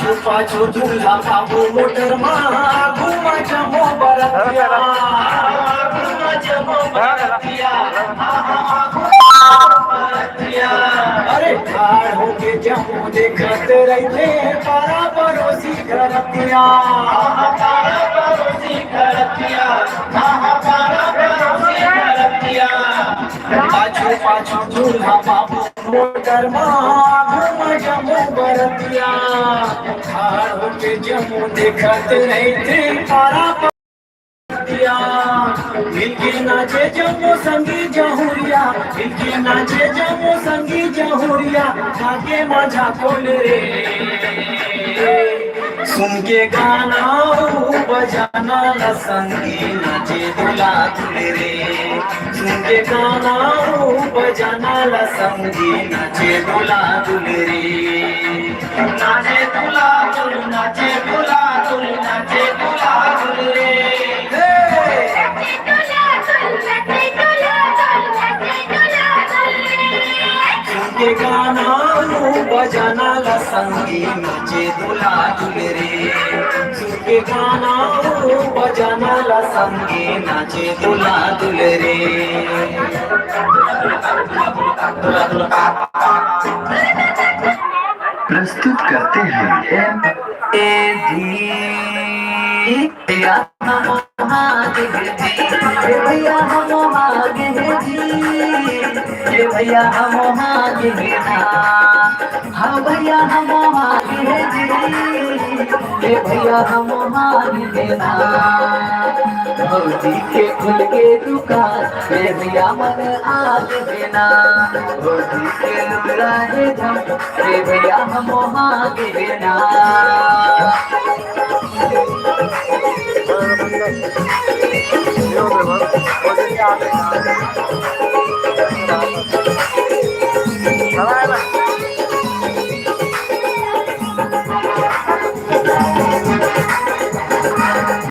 पाछू पाछू दूल्हा बाबू मोटर घुमा जमो बरतिया घुमा जमो बरतिया अरे ठाड़ होके जमो देखत रहते पारा पड़ोसी घरतिया पारा पड़ोसी घरतिया पारा पड़ोसी घरतिया पाछू पाछू दूल्हा बाबू मोटर घुमा जमो बरतिया ठाड़ होके जमो देखत रहते पारा मिलके नाचे जमो संगी जहुरिया मिलके नाचे जमो संगी जहुरिया आगे माझा कोल रे सुन के गाना बजाना ला संगी नाचे दुला दुले रे सुन के गाना बजाना ला संगी नाचे दुला दुले रे नाचे दुला दुल नाचे दुला दुल नाचे दुला दुल रे के गाना बजाना ला संगी नाचे दुला दुले रे सुन के गाना बजाना ला संगी नाचे दुला दुले रे प्रस्तुत करते हैं भैया हम आगे भैया हम आगे भैया हम आगे हाँ भैया हम आगे भैया हम आगे भौजी के खुल के दुकान भैया मन आगे देना भौजी के लुड़ा है धम भैया हम आगे देना